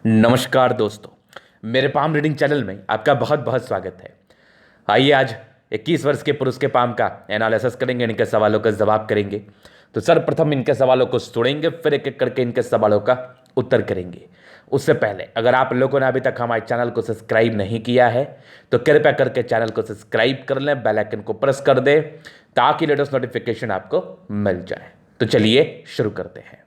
नमस्कार दोस्तों, मेरे पाम रीडिंग चैनल में आपका बहुत बहुत स्वागत है। आइए आज 21 वर्ष के पुरुष के पाम का एनालिसिस करेंगे, इनके सवालों का जवाब करेंगे। तो सर्वप्रथम इनके सवालों को सुनेंगे, फिर एक एक करके इनके सवालों का उत्तर करेंगे। उससे पहले अगर आप लोगों ने अभी तक हमारे चैनल को सब्सक्राइब नहीं किया है तो कृपया करके चैनल को सब्सक्राइब कर लें, बेल आइकन को प्रेस कर दें ताकि लेटेस्ट नोटिफिकेशन आपको मिल जाए। तो चलिए शुरू करते हैं।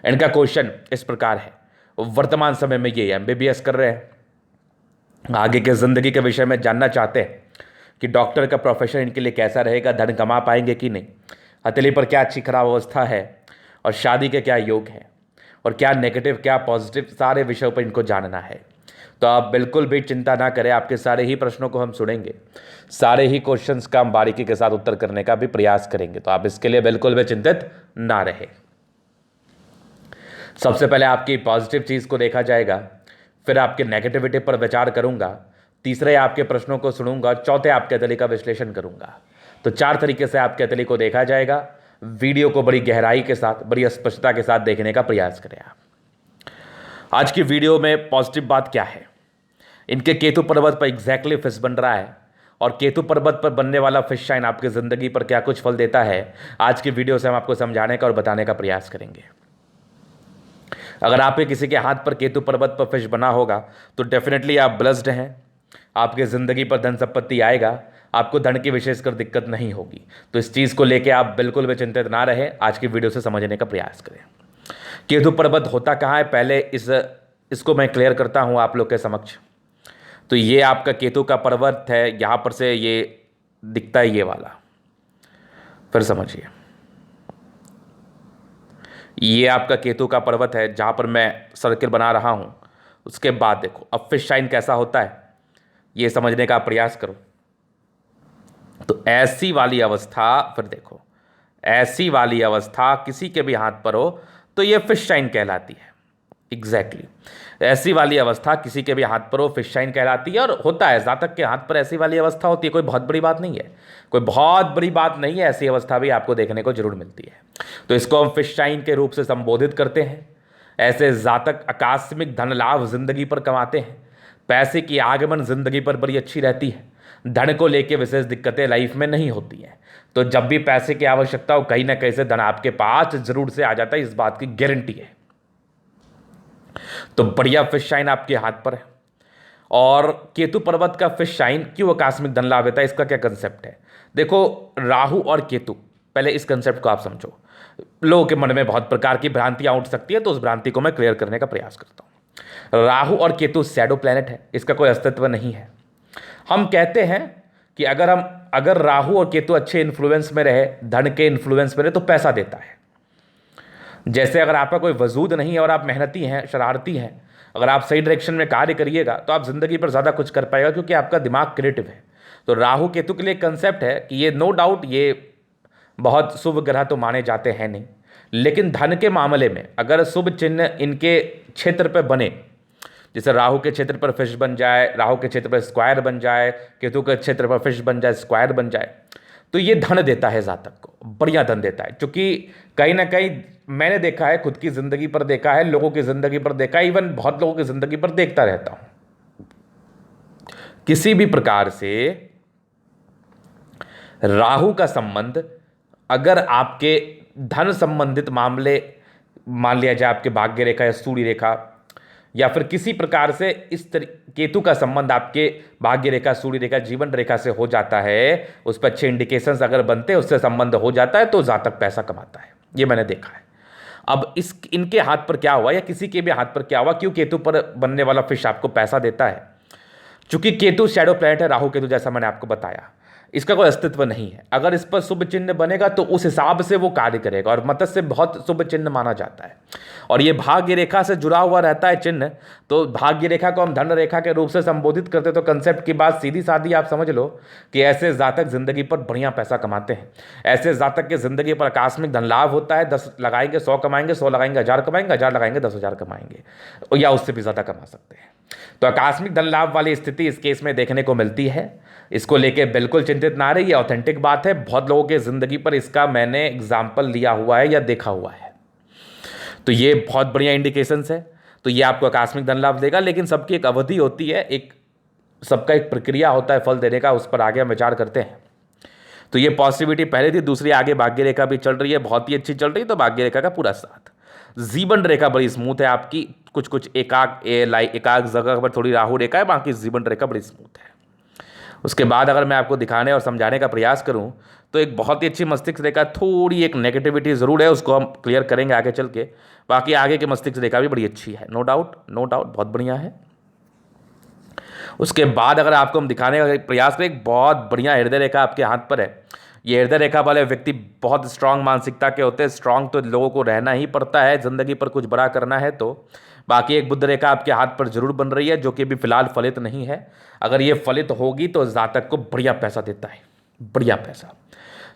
इनका क्वेश्चन इस प्रकार है, वर्तमान समय में ये एमबीबीएस कर रहे हैं, आगे के ज़िंदगी के विषय में जानना चाहते हैं कि डॉक्टर का प्रोफेशन इनके लिए कैसा रहेगा, धन कमा पाएंगे कि नहीं, हथेली पर क्या अच्छी खराब अवस्था है और शादी के क्या योग हैं और क्या नेगेटिव क्या पॉजिटिव, सारे विषयों पर इनको जानना है। तो आप बिल्कुल भी चिंता ना करें, आपके सारे ही प्रश्नों को हम सुनेंगे, सारे ही क्वेश्चंस का हम बारीकी के साथ उत्तर करने का भी प्रयास करेंगे। तो आप इसके लिए बिल्कुल भी चिंतित ना रहे। सबसे पहले आपकी पॉजिटिव चीज़ को देखा जाएगा, फिर आपके नेगेटिविटी पर विचार करूंगा, तीसरे आपके प्रश्नों को सुनूंगा, चौथे आपके हथेली का विश्लेषण करूंगा। तो 4 तरीके से आपके हथेली को देखा जाएगा। वीडियो को बड़ी गहराई के साथ, बड़ी स्पष्टता के साथ देखने का प्रयास करें आप। आज की वीडियो में पॉजिटिव बात क्या है, इनके केतु पर्वत पर एग्जैक्टली फिश बन रहा है और केतु पर्वत पर बनने वाला फिश साइन आपकी ज़िंदगी पर क्या कुछ फल देता है, आज की वीडियो से हम आपको समझाने का और बताने का प्रयास करेंगे। अगर आपके किसी के हाथ पर केतु पर्वत पर फिश बना होगा तो डेफिनेटली आप ब्लेस्ड हैं, आपके ज़िंदगी पर धन संपत्ति आएगा, आपको धन की विशेषकर दिक्कत नहीं होगी। तो इस चीज़ को लेकर आप बिल्कुल भी चिंतित ना रहे, आज की वीडियो से समझने का प्रयास करें। केतु पर्वत होता कहाँ है, पहले इसको मैं क्लियर करता हूँ आप लोग के समक्ष। तो ये आपका केतु का पर्वत है, यहाँ पर से ये दिखता है ये वाला, फिर समझिए ये आपका केतु का पर्वत है जहाँ पर मैं सर्किल बना रहा हूँ। उसके बाद देखो अब फिश साइन कैसा होता है ये समझने का प्रयास करो। तो ऐसी वाली अवस्था, फिर देखो ऐसी वाली अवस्था किसी के भी हाथ पर हो तो ये फिश साइन कहलाती है। एग्जैक्टली ऐसी वाली अवस्था किसी के भी हाथ पर हो फिश साइन कहलाती है, और होता है जातक के हाथ पर ऐसी वाली अवस्था होती है। कोई बहुत बड़ी बात नहीं है, कोई बहुत बड़ी बात नहीं है, ऐसी अवस्था भी आपको देखने को जरूर मिलती है। तो इसको हम फिश साइन के रूप से संबोधित करते हैं। ऐसे जातक आकस्मिक धन लाभ जिंदगी पर कमाते हैं, पैसे की आगमन जिंदगी पर बड़ी अच्छी रहती है, धन को लेकर विशेष दिक्कतें लाइफ में नहीं होती हैं। तो जब भी पैसे की आवश्यकता हो कहीं ना कहीं से धन आपके पास जरूर से आ जाता है, इस बात की गारंटी है। तो बढ़िया फिश शाइन आपके हाथ पर है। और केतु पर्वत का फिश शाइन क्यों आकस्मिक धन लाभ देता है, इसका क्या कंसेप्ट है। देखो राहु और केतु, पहले इस कंसेप्ट को आप समझो। लोगों के मन में बहुत प्रकार की भ्रांतियां उठ सकती है, तो उस भ्रांति को मैं क्लियर करने का प्रयास करता हूं। राहु और केतु शैडो प्लैनेट है, इसका कोई अस्तित्व नहीं है। हम कहते हैं कि अगर राहु और केतु अच्छे इन्फ्लुएंस में रहे, धन के इन्फ्लुएंस में रहे, तो पैसा देता है। जैसे अगर आपका कोई वजूद नहीं है और आप मेहनती हैं, शरारती हैं, अगर आप सही डायरेक्शन में कार्य करिएगा तो आप जिंदगी पर ज़्यादा कुछ कर पाएगा, क्योंकि आपका दिमाग क्रिएटिव है। तो राहु केतु के लिए कंसेप्ट है कि ये नो डाउट ये बहुत शुभ ग्रह तो माने जाते हैं नहीं, लेकिन धन के मामले में अगर शुभ चिन्ह इनके क्षेत्र पर बने, जैसे राहु के क्षेत्र पर फिश बन जाए, राहु के क्षेत्र पर स्क्वायर बन जाए, केतु के क्षेत्र पर फिश बन जाए, स्क्वायर बन जाए, तो ये धन देता है, जातक को बढ़िया धन देता है। क्योंकि कहीं ना कहीं मैंने देखा है, खुद की ज़िंदगी पर देखा है, लोगों की ज़िंदगी पर देखा है, इवन बहुत लोगों की ज़िंदगी पर देखता रहता हूं, किसी भी प्रकार से राहु का संबंध अगर आपके धन संबंधित मामले, मान लिया जाए आपके भाग्य रेखा या सूर्य रेखा, या फिर किसी प्रकार से केतु का संबंध आपके भाग्य रेखा, सूर्य रेखा, जीवन रेखा से हो जाता है, उस पर अच्छे इंडिकेशंस अगर बनते हैं, उससे संबंध हो जाता है, तो जातक पैसा कमाता है। ये मैंने देखा है। अब इनके हाथ पर क्या हुआ या किसी के भी हाथ पर क्या हुआ, क्यों केतु पर बनने वाला फिश आपको पैसा देता है, चूंकि केतु शैडो प्लैनेट है, राहु केतु जैसा मैंने आपको बताया, इसका कोई अस्तित्व नहीं है। अगर इस पर शुभ चिन्ह बनेगा तो उस हिसाब से वो कार्य करेगा, और मत्स्य बहुत शुभ चिन्ह माना जाता है, और ये भाग्य रेखा से जुड़ा हुआ रहता है चिन्ह। तो भाग्य रेखा को हम धन रेखा के रूप से संबोधित करते हैं। तो कंसेप्ट की बात सीधी सादी आप समझ लो कि ऐसे जातक जिंदगी पर बढ़िया पैसा कमाते हैं। ऐसे जातक के जिंदगी पर आकस्मिक धन लाभ होता है। 10 लगाएंगे 100 कमाएंगे, 100 लगाएंगे 1000 कमाएंगे, 1000 लगाएंगे 10,000 कमाएंगे, या उससे भी ज़्यादा कमा सकते हैं। तो आकस्मिक धन लाभ वाली स्थिति इस केस में देखने को मिलती है। इसको लेके बिल्कुल चिंतित ना रही, ये ऑथेंटिक बात है। बहुत लोगों के ज़िंदगी पर इसका मैंने एग्जाम्पल लिया हुआ है या देखा हुआ है। तो ये बहुत बढ़िया इंडिकेशंस है। तो ये आपको आकस्मिक धन लाभ देगा, लेकिन सबकी एक अवधि होती है, एक सबका एक प्रक्रिया होता है फल देने का, उस पर आगे हम विचार करते हैं। तो ये पॉजिटिविटी पहले थी, दूसरी आगे भाग्य रेखा भी चल रही है, बहुत ही अच्छी चल रही है, तो भाग्य रेखा का पूरा साथ। जीवन रेखा बड़ी स्मूथ है आपकी, कुछ कुछ एकाक जगह पर थोड़ी राहु रेखा है, बाकी जीवन रेखा बड़ी स्मूथ है। उसके बाद अगर मैं आपको दिखाने और समझाने का प्रयास करूं तो एक बहुत ही अच्छी मस्तिष्क रेखा, थोड़ी एक नेगेटिविटी ज़रूर है, उसको हम क्लियर करेंगे आगे चल के। बाकी आगे की मस्तिष्क रेखा भी बड़ी अच्छी है, नो डाउट नो डाउट, बहुत बढ़िया है। उसके बाद अगर आपको हम दिखाने का प्रयास करें, एक बहुत बढ़िया हृदय रेखा आपके हाथ पर है। ये हृदय रेखा वाले व्यक्ति बहुत स्ट्रांग मानसिकता के होते हैं। स्ट्रांग तो लोगों को रहना ही पड़ता है ज़िंदगी पर कुछ बड़ा करना है तो। बाकी एक बुध रेखा आपके हाथ पर जरूर बन रही है, जो कि अभी फिलहाल फलित नहीं है। अगर ये फलित होगी तो जातक को बढ़िया पैसा देता है, बढ़िया पैसा।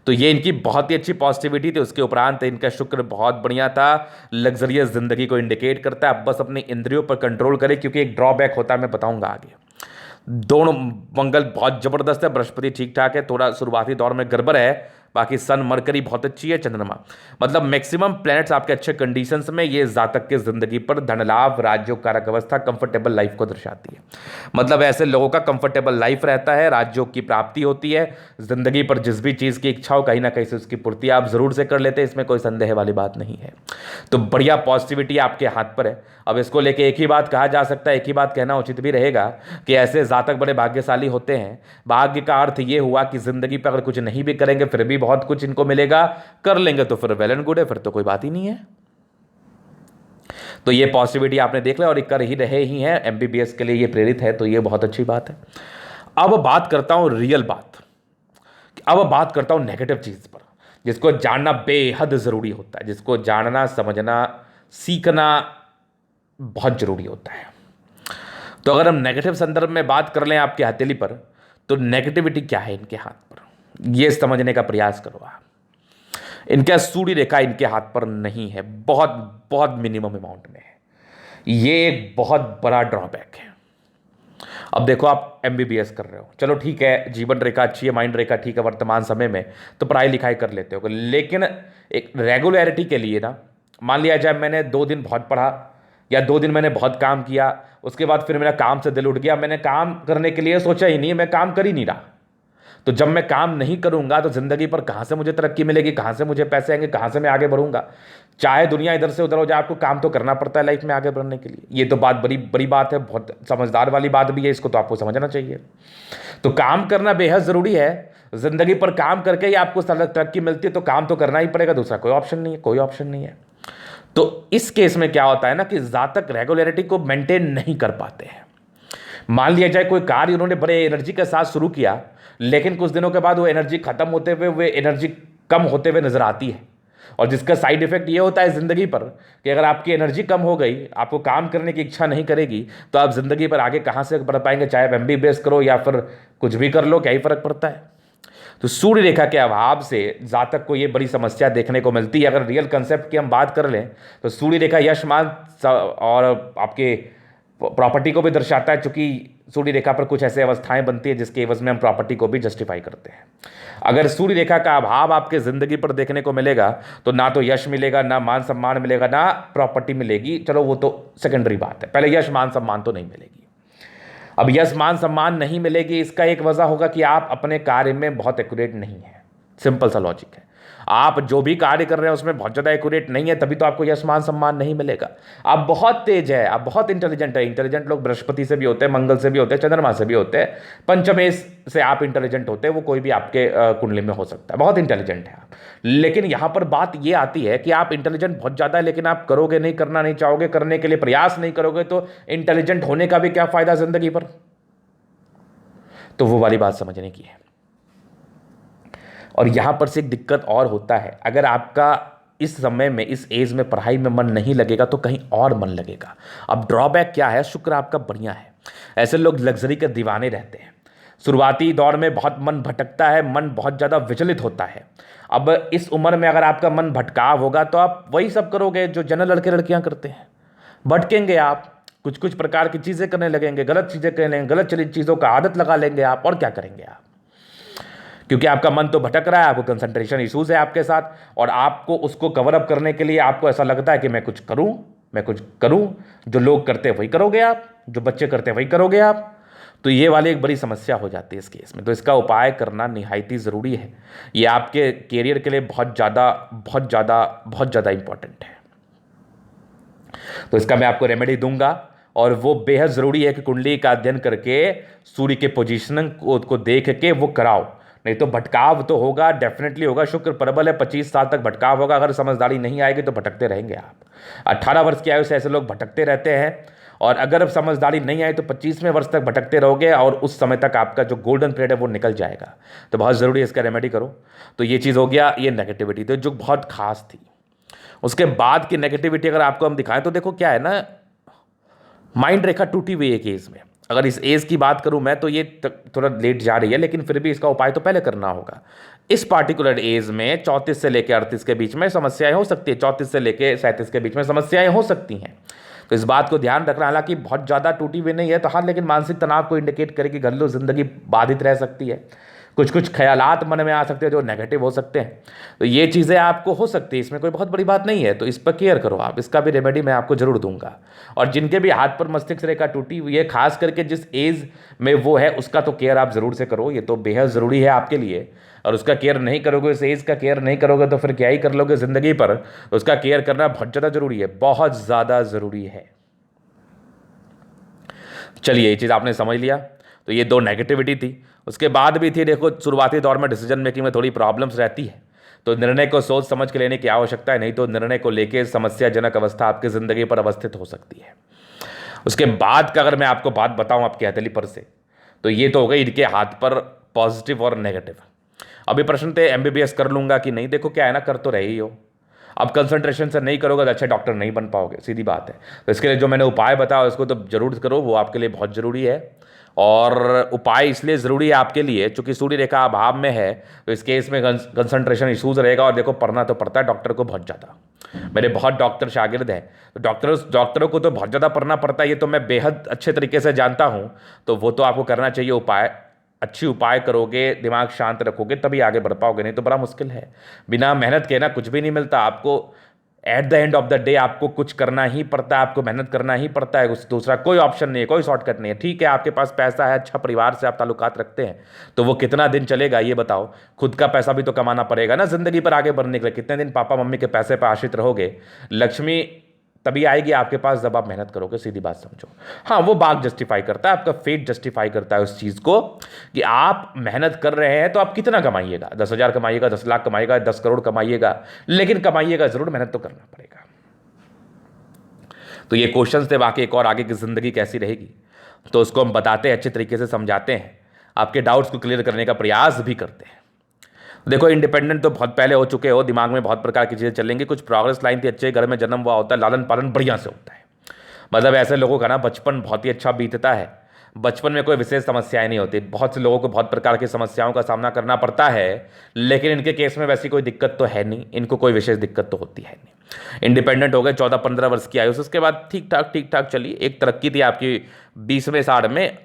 तो ये इनकी बहुत ही अच्छी पॉजिटिविटी थी। उसके उपरांत इनका शुक्र बहुत बढ़िया था, लग्जरियस जिंदगी को इंडिकेट करता है। अब बस अपनी इंद्रियों पर कंट्रोल करें, क्योंकि एक ड्रॉबैक होता है, मैं बताऊंगा आगे। दोनों मंगल बहुत जबरदस्त है, बृहस्पति ठीक ठाक है, थोड़ा शुरुआती दौर में गड़बड़ है। बाकी सन मरकरी बहुत अच्छी है, चंद्रमा, मतलब मैक्सिमम प्लैनेट्स आपके अच्छे कंडीशंस में। ये जातक के जिंदगी पर धन लाभ, राज्यों कारक अवस्था, कंफर्टेबल लाइफ को दर्शाती है। मतलब ऐसे लोगों का कंफर्टेबल लाइफ रहता है, राज्यों की प्राप्ति होती है, जिंदगी पर जिस भी चीज़ की इच्छा हो कहीं ना कहीं से उसकी पूर्ति आप जरूर से कर लेते हैं, इसमें कोई संदेह वाली बात नहीं है। तो बढ़िया पॉजिटिविटी आपके हाथ पर है। अब इसको लेके एक ही बात कहा जा सकता है, एक ही बात कहना उचित भी रहेगा कि ऐसे जातक बड़े भाग्यशाली होते हैं। भाग्य का अर्थ ये हुआ कि जिंदगी पर अगर कुछ नहीं भी करेंगे फिर भी बहुत कुछ इनको मिलेगा, कर लेंगे तो फिर वेल एंड गुड है, फिर तो कोई बात ही नहीं है। तो ये पॉजिटिविटी आपने देख लिया और कर ही रहे ही हैं, एमबीबीएस के लिए ये प्रेरित है, तो ये बहुत अच्छी बात है। अब बात करता हूं रियल बात, अब बात करता हूं नेगेटिव चीज पर, जिसको जानना बेहद जरूरी होता है, जिसको जानना समझना सीखना बहुत जरूरी होता है। तो अगर हम नेगेटिव संदर्भ में बात कर लें आपकी हथेली पर, तो नेगेटिविटी क्या है इनके हाथ पर, यह समझने का प्रयास करो आप। इनका सूर्य रेखा इनके हाथ पर नहीं है, बहुत बहुत मिनिमम अमाउंट में है। ये एक बहुत बड़ा ड्रॉबैक है। अब देखो आप एमबीबीएस कर रहे हो, चलो ठीक है, जीवन रेखा अच्छी है, माइंड रेखा ठीक है वर्तमान समय में, तो पढ़ाई लिखाई कर लेते हो, लेकिन एक रेगुलरिटी के लिए ना, मान लिया जाए मैंने 2 दिन बहुत पढ़ा या 2 दिन मैंने बहुत काम किया, उसके बाद फिर मेरा काम से दिल उठ गया, मैंने काम करने के लिए सोचा ही नहीं, मैं काम कर ही नहीं रहा। तो जब मैं काम नहीं करूंगा तो जिंदगी पर कहां से मुझे तरक्की मिलेगी, कहां से मुझे पैसे आएंगे, कहां से मैं आगे बढ़ूंगा। चाहे दुनिया इधर से उधर हो जाए, आपको काम तो करना पड़ता है लाइफ में आगे बढ़ने के लिए। ये तो बात बड़ी बड़ी बात है, बहुत समझदार वाली बात भी है, इसको तो आपको समझना चाहिए। तो काम करना बेहद जरूरी है। जिंदगी पर काम करके ही आपको तरक्की मिलती है, तो काम तो करना ही पड़ेगा, दूसरा कोई ऑप्शन नहीं है, कोई ऑप्शन नहीं है। तो इस केस में क्या होता है ना कि जातक रेगुलरिटी को मेंटेन नहीं कर पाते हैं। मान लिया जाए कोई कार्य उन्होंने बड़े एनर्जी के साथ शुरू किया, लेकिन कुछ दिनों के बाद वो एनर्जी खत्म होते हुए, वो एनर्जी कम होते हुए नजर आती है। और जिसका साइड इफेक्ट ये होता है जिंदगी पर कि अगर आपकी एनर्जी कम हो गई, आपको काम करने की इच्छा नहीं करेगी, तो आप जिंदगी पर आगे कहां से बढ़ पाएंगे। चाहे आप एमबीबीएस करो या फिर कुछ भी कर लो, क्या ही फर्क पड़ता है। तो सूर्य रेखा के अभाव से जातक को ये बड़ी समस्या देखने को मिलती है। अगर रियल कंसेप्ट की हम बात कर लें तो सूर्य रेखा यश मान और आपके प्रॉपर्टी को भी दर्शाता है, चूंकि सूर्य रेखा पर कुछ ऐसे अवस्थाएं बनती है जिसके एवज में हम प्रॉपर्टी को भी जस्टिफाई करते हैं। अगर सूर्य रेखा का अभाव आपके जिंदगी पर देखने को मिलेगा तो ना तो यश मिलेगा, ना मान सम्मान मिलेगा, ना प्रॉपर्टी मिलेगी। चलो वो तो सेकेंडरी बात है, पहले यश मान सम्मान तो नहीं मिलेगी। अब यश मान सम्मान नहीं मिलेगी, इसका एक वजह होगा कि आप अपने कार्य में बहुत एक्यूरेट नहीं है। सिंपल सा लॉजिक है, आप जो भी कार्य कर रहे हैं उसमें बहुत ज़्यादा एक्यूरेट नहीं है, तभी तो आपको यश मान सम्मान नहीं मिलेगा। आप बहुत तेज है, आप बहुत इंटेलिजेंट है। इंटेलिजेंट लोग बृहस्पति से भी होते हैं, मंगल से भी होते हैं, चंद्रमा से भी होते हैं, पंचमेश से आप इंटेलिजेंट होते हैं, वो कोई भी आपके कुंडली में हो सकता है, बहुत इंटेलिजेंट है आप। लेकिन यहाँ पर बात ये आती है कि आप इंटेलिजेंट बहुत ज़्यादा है, लेकिन आप करोगे नहीं, करना नहीं चाहोगे, करने के लिए प्रयास नहीं करोगे, तो इंटेलिजेंट होने का भी क्या फायदा जिंदगी पर। तो वो वाली बात समझने की है। और यहां पर से एक दिक्कत और होता है, अगर आपका इस समय में, इस एज में पढ़ाई में मन नहीं लगेगा तो कहीं और मन लगेगा। अब ड्रॉबैक क्या है, शुक्र आपका बढ़िया है, ऐसे लोग लग्जरी के दीवाने रहते हैं। शुरुआती दौर में बहुत मन भटकता है, मन बहुत ज़्यादा विचलित होता है। अब इस उम्र में अगर आपका मन भटकाव होगा तो आप वही सब करोगे जो जनरल लड़के लड़कियां करते हैं, भटकेंगे आप, कुछ कुछ प्रकार की चीज़ें करने लगेंगे, गलत चीज़ें करने लगेंगे, गलत चलित चीज़ों का आदत लगा लेंगे आप, और क्या करेंगे आप, क्योंकि आपका मन तो भटक रहा है, आपको कंसंट्रेशन इश्यूज है आपके साथ, और आपको उसको कवर अप करने के लिए आपको ऐसा लगता है कि मैं कुछ करूं, मैं कुछ करूं, जो लोग करते हैं वही करोगे आप, जो बच्चे करते हैं वही करोगे आप। तो ये वाली एक बड़ी समस्या हो जाती है इस केस में। तो इसका उपाय करना निहायती ज़रूरी है। ये आपके कैरियर के लिए बहुत ज़्यादा बहुत ज़्यादा बहुत ज़्यादा इंपॉर्टेंट है। तो इसका मैं आपको रेमेडी दूंगा, और वो बेहद ज़रूरी है कि कुंडली का अध्ययन करके सूर्य के पोजीशनिंग को देख के वो कराओ। नहीं तो भटकाव तो होगा, डेफिनेटली होगा। शुक्र प्रबल है, 25 साल तक भटकाव होगा। अगर समझदारी नहीं आएगी तो भटकते रहेंगे आप। 18 वर्ष की आयु से ऐसे लोग भटकते रहते हैं, और अगर अब समझदारी नहीं आई तो 25वें वर्ष तक भटकते रहोगे, और उस समय तक आपका जो गोल्डन पीरियड है वो निकल जाएगा। तो बहुत ज़रूरी है इसका रेमेडी करो। तो ये चीज़ हो गया, ये नेगेटिविटी तो जो बहुत खास थी। उसके बाद की नेगेटिविटी अगर आपको हम दिखाएं तो देखो क्या है ना, माइंड रेखा टूटी हुई है केस में। अगर इस एज की बात करूं मैं तो ये थोड़ा लेट जा रही है, लेकिन फिर भी इसका उपाय तो पहले करना होगा। इस पार्टिकुलर एज में 34 से लेकर 38 के बीच में समस्याएं हो सकती है, 34 से लेकर 37 के बीच में समस्याएं हो सकती हैं। तो इस बात को ध्यान रखना। हालांकि बहुत ज़्यादा टूटी हुई नहीं है तो हाँ, लेकिन मानसिक तनाव को इंडिकेट करेगी, घरेलू जिंदगी बाधित रह सकती है, कुछ कुछ ख्यालात मन में आ सकते हैं जो नेगेटिव हो सकते हैं। तो ये चीज़ें आपको हो सकती है, इसमें कोई बहुत बड़ी बात नहीं है। तो इस पर केयर करो आप, इसका भी रेमेडी मैं आपको जरूर दूंगा। और जिनके भी हाथ पर मस्तिष्क रेखा टूटी हुई है, खास करके जिस एज में वो है, उसका तो केयर आप जरूर से करो। ये तो बेहद ज़रूरी है आपके लिए। और उसका केयर नहीं करोगे, उस एज का केयर नहीं करोगे तो फिर क्या ही कर लोगे ज़िंदगी पर। उसका केयर करना बहुत ज़्यादा ज़रूरी है, बहुत ज़्यादा ज़रूरी है। चलिए, ये चीज़ आपने समझ लिया। तो ये दो नेगेटिविटी थी। उसके बाद भी थी, देखो शुरुआती दौर में डिसीजन मेकिंग में थोड़ी प्रॉब्लम्स रहती है, तो निर्णय को सोच समझ के लेने की आवश्यकता है, नहीं तो निर्णय को लेके समस्याजनक अवस्था आपकी ज़िंदगी पर अवस्थित हो सकती है। उसके बाद का अगर मैं आपको बात बताऊं आपके हथेली पर से, तो ये तो हो गई इनके हाथ पर पॉजिटिव और नेगेटिव। अभी प्रश्न थे एमबीबीएस कर लूंगा कि नहीं। देखो क्या है ना, कर तो रही हो। अब कंसंट्रेशन से नहीं करोगे तो अच्छे डॉक्टर नहीं बन पाओगे, सीधी बात है। तो इसके लिए जो मैंने उपाय बताया उसको तो जरूर करो, वो आपके लिए बहुत ज़रूरी है। और उपाय इसलिए ज़रूरी है आपके लिए चूंकि सूर्य रेखा अभाव में है, तो इस केस में कंसंट्रेशन इशूज़ रहेगा। और देखो, पढ़ना तो पड़ता है डॉक्टर को बहुत ज़्यादा। मेरे बहुत डॉक्टर शागिर्द हैं, तो डॉक्टरों को तो बहुत ज़्यादा पढ़ना पड़ता है, ये तो मैं बेहद अच्छे तरीके से जानता हूँ। तो वो तो आपको करना चाहिए उपाय। अच्छी उपाय करोगे, दिमाग शांत रखोगे, तभी आगे बढ़ पाओगे, नहीं तो बड़ा मुश्किल है। बिना मेहनत के ना कुछ भी नहीं मिलता आपको। At the end of the day आपको कुछ करना ही पड़ता है, आपको मेहनत करना ही पड़ता है। उस दूसरा कोई ऑप्शन नहीं है, कोई शॉर्टकट नहीं है। ठीक है, आपके पास पैसा है, अच्छा परिवार से आप ताल्लुकात रखते हैं, तो वो कितना दिन चलेगा ये बताओ। खुद का पैसा भी तो कमाना पड़ेगा ना ज़िंदगी पर आगे बढ़ने के लिए। कितने दिन पापा मम्मी के पैसे पर आश्रित रहोगे। लक्ष्मी तभी आएगी आपके पास जब आप मेहनत करोगे, सीधी बात समझो। हाँ, वो बात जस्टिफाई करता है, आपका फेट जस्टिफाई करता है उस चीज़ को कि आप मेहनत कर रहे हैं। तो आप कितना कमाइएगा, 10,000 कमाइएगा, 10 लाख कमाइएगा, 10 करोड़ कमाइएगा, लेकिन कमाइएगा जरूर, मेहनत तो करना पड़ेगा। तो ये क्वेश्चन थे बाकी, एक और आगे की ज़िंदगी कैसी रहेगी तो उसको हम बताते हैं, अच्छे तरीके से समझाते हैं, आपके डाउट्स को क्लियर करने का प्रयास भी करते हैं। देखो, इंडिपेंडेंट तो बहुत पहले हो चुके हो, दिमाग में बहुत प्रकार की चीज़ें चलेंगी। कुछ प्रोग्रेस लाइन थी, अच्छे घर में जन्म हुआ होता है, लालन पालन बढ़िया से होता है। मतलब ऐसे लोगों का ना बचपन बहुत ही अच्छा बीतता है। बचपन में कोई विशेष समस्याएं नहीं होती। बहुत से लोगों को बहुत प्रकार की समस्याओं का सामना करना पड़ता है, लेकिन इनके केस में वैसी कोई दिक्कत तो है नहीं, इनको कोई विशेष दिक्कत तो होती है नहीं। इंडिपेंडेंट हो गए 14-15 वर्ष की आयु से, उसके बाद ठीक ठाक चली। एक तरक्की थी आपकी 20वें साल में,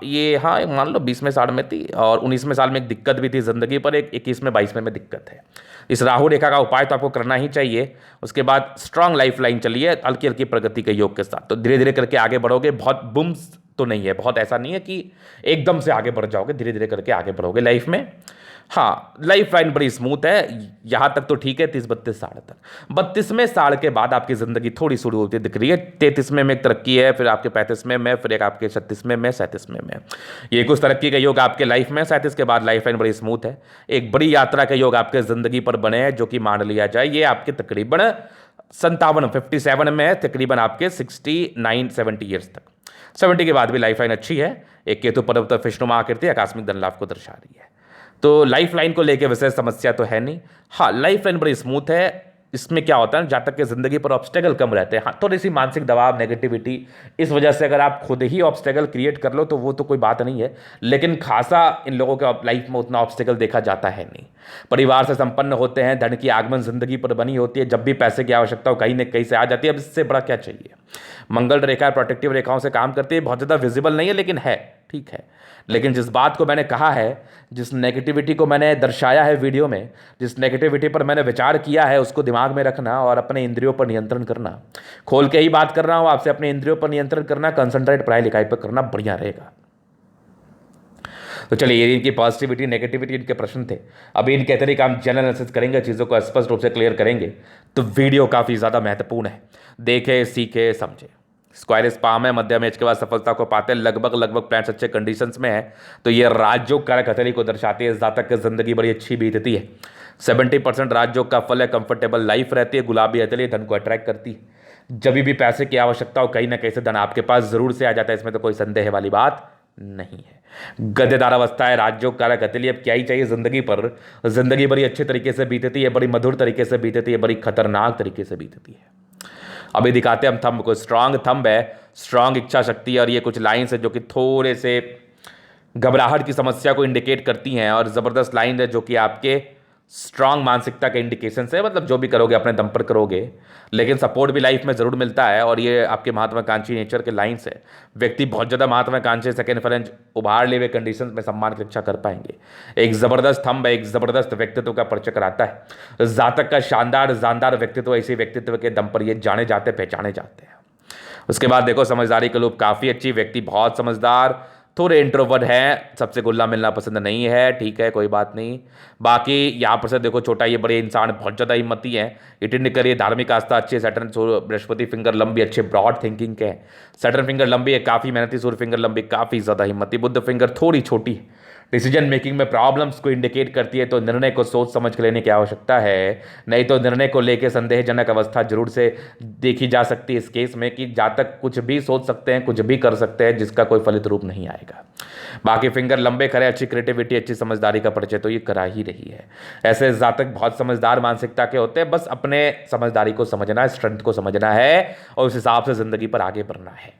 ये हाँ मान लो 20वें साल में थी, और 19वें साल में एक दिक्कत भी थी ज़िंदगी पर, एक 21वें 22वें में दिक्कत है। इस राहु रेखा का उपाय तो आपको करना ही चाहिए। उसके बाद स्ट्रांग लाइफ लाइन चलिए हल्की हल्की प्रगति के योग के साथ, तो धीरे धीरे करके आगे बढ़ोगे। बहुत बुम्स तो नहीं है, बहुत ऐसा नहीं है कि एकदम से आगे बढ़ जाओगे, धीरे धीरे करके आगे बढ़ोगे लाइफ में। हाँ, लाइफ लाइन बड़ी स्मूथ है, यहाँ तक तो ठीक है 30-32 साल तक। 32वें साल के बाद आपकी ज़िंदगी थोड़ी शुरू होती दिख रही है। 33वें में एक तरक्की है, फिर आपके 35वें में, फिर एक आपके 36वें में, 37वें में। ये कुछ तरक्की का योग आपके लाइफ में। 37 के बाद लाइफ लाइन बड़ी स्मूथ है। एक बड़ी यात्रा का योग आपके ज़िंदगी पर बने हैं, जो कि मान लिया जाए ये आपके तकरीबन 57 में है, तकरीबन आपके 69-70 ईयर्स तक। 70 के बाद भी लाइफ लाइन अच्छी है। एक केतु पर्वत विष्णुमा आकृति आकस्मिक धन लाभ को दर्शा रही है। तो लाइफ लाइन को लेकर विशेष समस्या तो है नहीं। हाँ, लाइफ लाइन बड़ी स्मूथ है। इसमें क्या होता है, जहाँ तक कि ज़िंदगी पर ऑब्स्टेकल कम रहते हैं। हाँ, थोड़ी सी मानसिक दबाव, नेगेटिविटी, इस वजह से अगर आप खुद ही ऑब्स्टेकल क्रिएट कर लो तो वो तो कोई बात नहीं है, लेकिन खासा इन लोगों के लाइफ में उतना ऑब्स्टेकल देखा जाता है नहीं। परिवार से संपन्न होते हैं, धन की आगमन ज़िंदगी पर बनी होती है, जब भी पैसे की आवश्यकता हो कहीं न कहीं से आ जाती है। अब इससे बड़ा क्या चाहिए। मंगल रेखा प्रोटेक्टिव रेखाओं से काम करती है, बहुत ज़्यादा विजिबल नहीं है लेकिन है। ठीक है, लेकिन जिस बात को मैंने कहा है, जिस नेगेटिविटी को मैंने दर्शाया है वीडियो में, जिस नेगेटिविटी पर मैंने विचार किया है, उसको दिमाग में रखना और अपने इंद्रियों पर नियंत्रण करना। खोल के ही बात कर रहा हूँ आपसे, अपने इंद्रियों पर नियंत्रण करना, कंसंट्रेट पढ़ाई लिखाई पर करना, बढ़िया रहेगा। तो चलिए, ये इनकी पॉजिटिविटी नेगेटिविटी इनके प्रश्न थे। अभी इनके तरीके हम जनरल एनालिसिस करेंगे, चीज़ों को स्पष्ट रूप से क्लियर करेंगे। तो वीडियो काफ़ी ज़्यादा महत्वपूर्ण है, देखे सीखे समझे। स्क्वायर स्पाम है, मध्यम एज के बाद सफलता को पाते हैं, लगभग प्लान्स अच्छे कंडीशंस में है। तो ये राजयोग कारक हथेली को दर्शाती है। जातक की जिंदगी बड़ी अच्छी बीतती है। 70% राजयोग का फल है, कंफर्टेबल लाइफ रहती है। गुलाबी हथेली धन को अट्रैक्ट करती है। जब भी पैसे की आवश्यकता हो, कहीं ना कहीं से धन आपके पास जरूर से आ जाता है, इसमें तो कोई संदेह वाली बात नहीं है। गद्देदार अवस्था है, राजयोग कारक हथेली। अब क्या ही चाहिए जिंदगी पर। जिंदगी बड़ी अच्छे तरीके से बीतती है, बड़ी मधुर तरीके से बीतती है, बड़ी खतरनाक तरीके से बीतती है। अभी दिखाते हैं हम थंब को। स्ट्रांग थंब है, स्ट्रांग इच्छा शक्ति, और ये कुछ लाइन्स है जो कि थोड़े से घबराहट की समस्या को इंडिकेट करती हैं, और ज़बरदस्त लाइन है जो कि आपके स्ट्रांग मानसिकता के इंडिकेशन है। मतलब जो भी करोगे अपने दम पर करोगे, लेकिन सपोर्ट भी लाइफ में ज़रूर मिलता है। और ये आपके महात्वाकांक्षी नेचर के लाइन्स है। व्यक्ति बहुत ज़्यादा महात्वाकांक्षी, सेकेंड फ्रेंच उभार ले हुए कंडीशन में सम्मान की इच्छा कर पाएंगे। एक ज़बरदस्त थंब है, एक ज़बरदस्त व्यक्तित्व का परिचय कराता है। जातक का शानदार व्यक्तित्व, ऐसे व्यक्तित्व के दम पर ये जाने जाते पहचाने जाते हैं। उसके बाद देखो, समझदारी का लूप काफ़ी अच्छी। व्यक्ति बहुत समझदार, थोड़े इंट्रोवर्ट हैं, सबसे घुलना मिलना पसंद नहीं है, ठीक है, कोई बात नहीं। बाकी यहाँ पर से देखो, छोटा ये बड़े इंसान बहुत ज़्यादा हिम्मती हैं। इटिंड करिए, धार्मिक आस्था अच्छी, सैटर्न बृहस्पति फिंगर लंबी, अच्छे ब्रॉड थिंकिंग के हैं। सैटर्न फिंगर लंबी है, काफ़ी मेहनती। सूर्य फिंगर लंबी, काफ़ी ज़्यादा हिम्मती। बुध फिंगर थोड़ी छोटी है, डिसीजन मेकिंग में प्रॉब्लम्स को इंडिकेट करती है। तो निर्णय को सोच समझ के लेने की आवश्यकता है, नहीं तो निर्णय को लेकर संदेहजनक अवस्था जरूर से देखी जा सकती है इस केस में, कि जातक कुछ भी सोच सकते हैं, कुछ भी कर सकते हैं, जिसका कोई फलित रूप नहीं आएगा। बाकी फिंगर लंबे खड़े, अच्छी क्रिएटिविटी, अच्छी समझदारी का परिचय तो ये करा ही रही है। ऐसे जातक बहुत समझदार मानसिकता के होते हैं, बस अपने समझदारी को समझना है, स्ट्रेंथ को समझना है, और उस हिसाब से जिंदगी पर आगे बढ़ना है।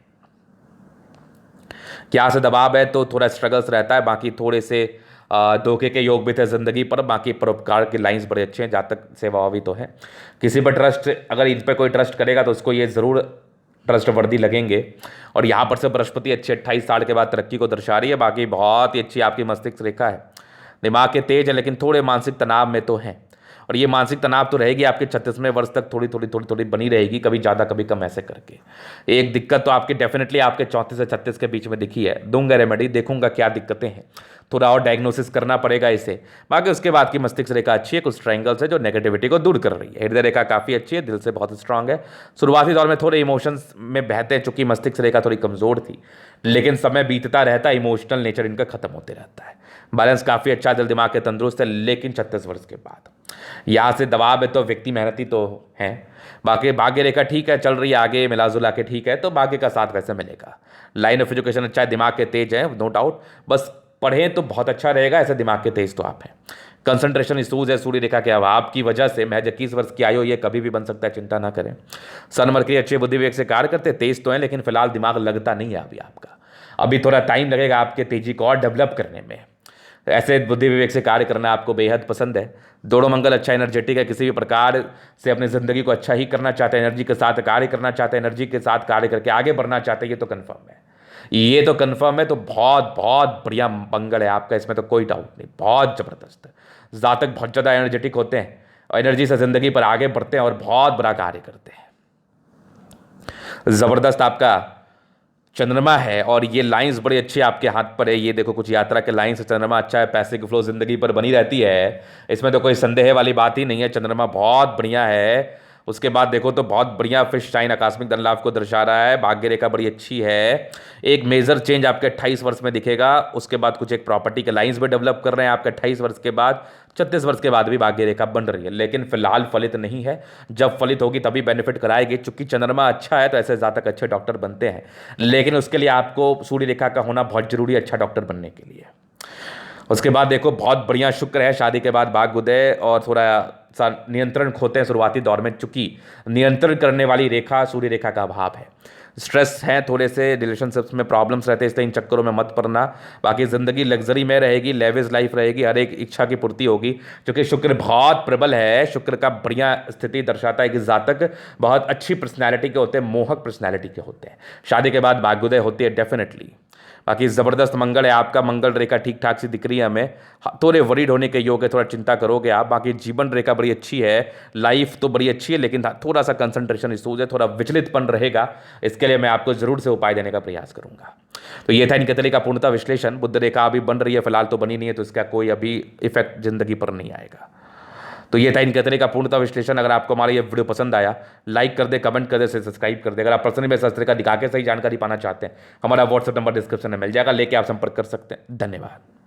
क्या से दबाव है तो थोड़ा स्ट्रगल्स रहता है। बाकी थोड़े से धोखे के योग भी थे जिंदगी पर। बाकी परोपकार के लाइंस बड़े अच्छे हैं, जातक सेवा भी तो है। किसी पर ट्रस्ट, अगर इन पर कोई ट्रस्ट करेगा तो उसको ये ज़रूर ट्रस्ट वर्दी लगेंगे। और यहाँ पर से बृहस्पति अच्छी 28 साल के बाद तरक्की को दर्शा रही है। बाकी बहुत ही अच्छी आपकी मस्तिष्क रेखा है। दिमाग के तेज है, लेकिन थोड़े मानसिक तनाव में तो हैं। और ये मानसिक तनाव तो रहेगी आपके 36वें वर्ष तक, थोड़ी बनी रहेगी, कभी ज़्यादा कभी कम ऐसे करके। एक दिक्कत तो आपकी डेफिनेटली आपके 34 से 36 के बीच में दिखी है। दूंगा रेमेडी, देखूंगा क्या दिक्कतें हैं, थोड़ा और डायग्नोसिस करना पड़ेगा इसे। बाकी उसके बाद की मस्तिष्क रेखा अच्छी है, कुछ ट्रायंगल्स है जो नेगेटिविटी को दूर कर रही है। हृदय रेखा काफ़ी अच्छी है, दिल से बहुत स्ट्रांग है। शुरुआती दौर में थोड़े इमोशंस में बहते हैं, चूंकि मस्तिष्क रेखा थोड़ी कमज़ोर थी, लेकिन समय बीतता रहता है, इमोशनल नेचर इनका खत्म होते रहता है। बैलेंस काफ़ी अच्छा, दिल दिमाग के तंदुरुस्त है, लेकिन 36 वर्ष के बाद यहाँ से दबाव है तो व्यक्ति मेहनती तो है। बाकी भाग्य रेखा ठीक है, चल रही है आगे मिला जुला के, ठीक है, तो भाग्य का साथ वैसे मिलेगा। लाइन ऑफ एजुकेशन अच्छा है, दिमाग के तेज है, नो डाउट, बस पढ़ें तो बहुत अच्छा रहेगा, ऐसे दिमाग के तेज तो आप हैं। कंसंट्रेशन इशूज है, सूर्य रेखा के अभाव की वजह से। महज 21 वर्ष की आयु, ये कभी भी बन सकता है, चिंता ना करें। सन मरकरी अच्छे बुद्धि विवेक से कार्य करते, तेज तो हैं, लेकिन फिलहाल दिमाग लगता नहीं है अभी आपका। अभी थोड़ा टाइम लगेगा आपके तेजी को और डेवलप करने में। ऐसे बुद्धि विवेक से कार्य करना आपको बेहद पसंद है। दोनों मंगल अच्छा एनर्जेटिक है, किसी भी प्रकार से अपनी ज़िंदगी को अच्छा ही करना चाहते हैं, एनर्जी के साथ कार्य करना चाहते हैं, एनर्जी के साथ कार्य करके आगे बढ़ना चाहते हैं, ये तो कन्फर्म है, ये तो कन्फर्म है। तो बहुत बहुत बढ़िया मंगल है आपका, इसमें तो कोई डाउट नहीं, बहुत ज़बरदस्त है। जातक बहुत ज़्यादा एनर्जेटिक होते हैं और एनर्जी से ज़िंदगी पर आगे बढ़ते हैं और बहुत बड़ा कार्य करते हैं। ज़बरदस्त आपका चंद्रमा है, और ये लाइंस बड़ी अच्छी आपके हाथ पर है। ये देखो, कुछ यात्रा के लाइंस, चंद्रमा अच्छा है, पैसे की फ्लो जिंदगी पर बनी रहती है, इसमें तो कोई संदेह वाली बात ही नहीं है। चंद्रमा बहुत बढ़िया है। उसके बाद देखो तो बहुत बढ़िया फिश साइन आकस्मिक धन लाभ को दर्शा रहा है। भाग्य रेखा बड़ी अच्छी है। एक मेजर चेंज आपके 28 वर्ष में दिखेगा। उसके बाद कुछ एक प्रॉपर्टी के लाइंस भी डेवलप कर रहे हैं आपके 28 वर्ष के बाद। 36 वर्ष के बाद भी भाग्य रेखा बन रही है, लेकिन फिलहाल फलित नहीं है। जब फलित होगी तभी बेनिफिट कराएगी। चूंकि चंद्रमा अच्छा है तो ऐसे जातक अच्छे डॉक्टर बनते हैं, लेकिन उसके लिए आपको सूर्य रेखा का होना बहुत जरूरी है अच्छा डॉक्टर बनने के लिए। उसके बाद देखो, बहुत बढ़िया शुक्र है, शादी के बाद भाग्य उदय और थोड़ा सा नियंत्रण खोते हैं शुरुआती दौर में, चूंकि नियंत्रण करने वाली रेखा सूर्य रेखा का अभाव है। स्ट्रेस है, थोड़े से रिलेशनशिप्स में प्रॉब्लम्स रहते हैं, इसलिए इन चक्करों में मत पड़ना। बाकी ज़िंदगी लग्जरी में रहेगी, लेविश लाइफ रहेगी, हर एक इच्छा की पूर्ति होगी, क्योंकि शुक्र बहुत प्रबल है। शुक्र का बढ़िया स्थिति दर्शाता है कि जातक बहुत अच्छी पर्सनैलिटी के होते हैं, मोहक पर्सनैलिटी के होते हैं। शादी के बाद भाग्योदय होती है डेफिनेटली। बाकी ज़बरदस्त मंगल है आपका, मंगल रेखा ठीक ठाक सी दिख रही है हमें। थोड़े वरीड होने के योग है, थोड़ा चिंता करोगे आप। बाकी जीवन रेखा बड़ी अच्छी है, लाइफ तो बड़ी अच्छी है, लेकिन थोड़ा सा कंसंट्रेशन इशूज है, थोड़ा विचलितपन रहेगा। इसके लिए मैं आपको जरूर से उपाय देने का प्रयास करूंगा। तो ये था इनके तरीके का पूर्णतः विश्लेषण। बुध रेखा अभी बन रही है, फिलहाल तो बनी नहीं है, तो इसका कोई अभी इफेक्ट जिंदगी पर नहीं आएगा। तो ये था इनके तरीके का पूर्णतः विश्लेषण। अगर आपको हमारा ये वीडियो पसंद आया, लाइक कर दे, कमेंट कर दे, सब्सक्राइब कर दे। अगर आप पर्सनली मेरे शास्त्र का दिखा के सही जानकारी पाना चाहते हैं, हमारा व्हाट्सएप नंबर डिस्क्रिप्शन में मिल जाएगा, लेके आप संपर्क कर सकते हैं। धन्यवाद।